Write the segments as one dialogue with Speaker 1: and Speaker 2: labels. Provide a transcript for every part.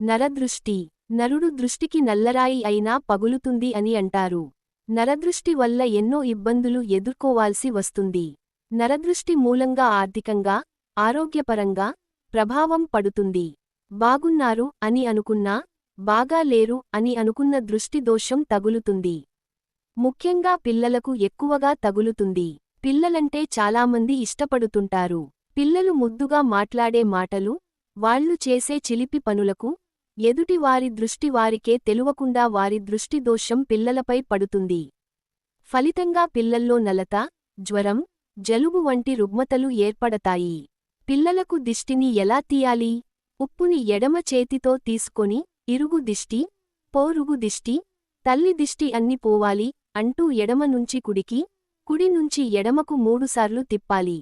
Speaker 1: నరదృష్టి. నరుడు దృష్టికి నల్లరాయి అయినా పగులుతుంది అని అంటారు. నరదృష్టి వల్ల ఎన్నో ఇబ్బందులు ఎదుర్కోవాల్సి వస్తుంది. నరదృష్టి మూలంగా ఆర్థికంగా, ఆరోగ్యపరంగా ప్రభావం పడుతుంది. బాగున్నారు అని అనుకున్నా, బాగా లేరు అని అనుకున్న దృష్టి దోషం తగులుతుంది. ముఖ్యంగా పిల్లలకు ఎక్కువగా తగులుతుంది. పిల్లలంటే చాలామంది ఇష్టపడుతుంటారు. పిల్లలు ముద్దుగా మాట్లాడే మాటలు, వాళ్ళు చేసే చిలిపి పనులకు ఎదుటివారి దృష్టి వారికే తెలువకుండా వారి దృష్టి దోషం పిల్లలపై పడుతుంది. ఫలితంగా పిల్లల్లో నలత, జ్వరం, జలుబు వంటి రుగ్మతలు ఏర్పడతాయి. పిల్లలకు దిష్టిని ఎలా తీయాలి? ఉప్పుని ఎడమ చేతితో తీసుకొని ఇరుగు దిష్టి, పోరుగు దిష్టి, తల్లి దిష్టి అన్ని పోవాలి అంటూ ఎడమ నుంచి కుడికి, కుడి నుంచి ఎడమకు 3 సార్లు తిప్పాలి.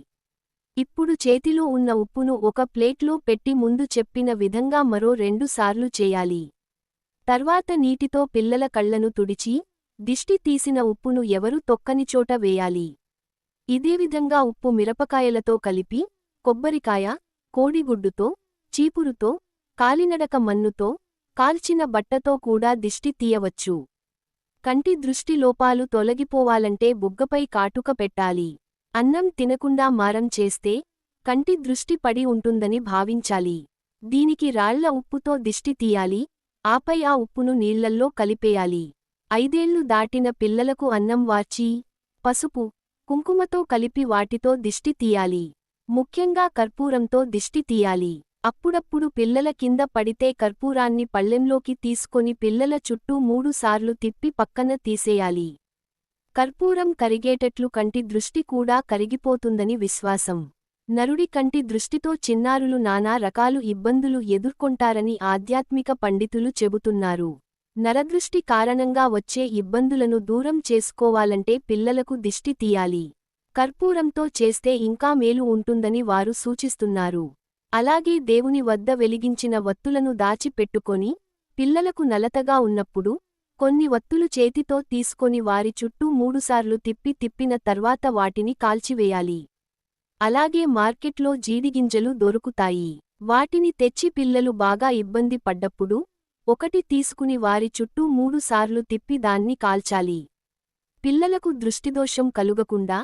Speaker 1: ఇప్పుడు చేతిలో ఉన్న ఉప్పును ఒక ప్లేట్లో పెట్టి ముందు చెప్పిన విధంగా మరో 2 సార్లు చేయాలి. తర్వాత నీటితో పిల్లల కళ్లను తుడిచి, దిష్టి తీసిన ఉప్పును ఎవరు తొక్కని చోట వేయాలి. ఇదేవిధంగా ఉప్పు మిరపకాయలతో కలిపి, కొబ్బరికాయ, కోడిగుడ్డుతో, చీపురుతో, కాలినడక మన్నుతో, కాల్చిన బట్టతో కూడా దిష్టి తీయవచ్చు. కంటి దృష్టి లోపాలు తొలగిపోవాలంటే బుగ్గపై కాటుక పెట్టాలి. అన్నం తినకుండా మారం చేస్తే కంటి దృష్టి పడి ఉంటుందని భావించాలి. దీనికి రాళ్ల ఉప్పుతో దిష్టి తీయాలి. ఆపై ఆ ఉప్పును నీళ్లల్లో కలిపేయాలి. 5 ఏళ్లు దాటిన పిల్లలకు అన్నం వార్చి, పసుపు, కుంకుమతో కలిపి వాటితో దిష్టి తీయాలి. ముఖ్యంగా కర్పూరంతో దిష్టి తీయాలి. అప్పుడప్పుడు పిల్లల కింద పడితే కర్పూరాన్ని పళ్ళెంలోకి తీసుకొని పిల్లల చుట్టూ 3 సార్లు తిప్పి పక్కన తీసేయాలి. కర్పూరం కరిగేటట్లు కంటి దృష్టి కూడా కరిగిపోతుందని విశ్వాసం. నరుడి కంటి దృష్టితో చిన్నారులు నానా రకాలు ఇబ్బందులు ఎదుర్కొంటారని ఆధ్యాత్మిక పండితులు చెబుతున్నారు. నరదృష్టి కారణంగా వచ్చే ఇబ్బందులను దూరం చేసుకోవాలంటే పిల్లలకు దిష్టి తీయాలి. కర్పూరంతో చేస్తే ఇంకా మేలు ఉంటుందని వారు సూచిస్తున్నారు. అలాగే దేవుని వద్ద వెలిగించిన వత్తులను దాచిపెట్టుకొని, పిల్లలకు నలతగా ఉన్నప్పుడు కొన్ని వత్తులు చేతితో తీసుకొని వారి చుట్టూ 3 సార్లు తిప్పిన తర్వాత వాటిని కాల్చివేయాలి. అలాగే మార్కెట్లో జీడిగింజలు దొరుకుతాయి. వాటిని తెచ్చి పిల్లలు బాగా ఇబ్బంది పడ్డప్పుడు ఒకటి తీసుకుని వారి చుట్టూ 3 సార్లు తిప్పి దాన్ని కాల్చాలి. పిల్లలకు దృష్టిదోషం కలుగకుండా,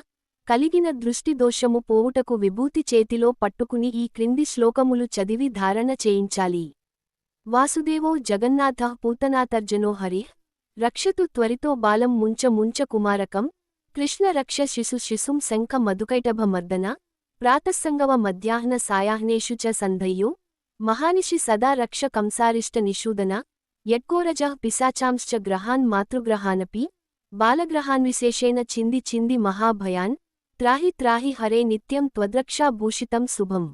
Speaker 1: కలిగిన దృష్టిదోషము పోవుటకు విభూతి చేతిలో పట్టుకుని ఈ క్రింది శ్లోకములు చదివి ధారణ చేయించాలి. వాసుదేవో జగన్నాథః పూతనాతర్జనో హరిః రక్షతు త్వరితో బాలం ముంచ కుమారకం కృష్ణ రక్ష శిశుం శంఖ మధుకైటభమర్దన ప్రాతస్సంగవ మధ్యాహ్న సాయాహ్నేషు చ సంధయ్యో మహానిషి సదా రక్ష కంసారిష్ట నిషూదన యడ్కోరజః పిశాచాంశ్చ గ్రహాన్ మాతృగ్రహానపి బాలగ్రహాన్విశేషేణ చింది మహాభయాన్ త్రాహి హరే నిత్యం త్వద్రక్షా భూషితం శుభం.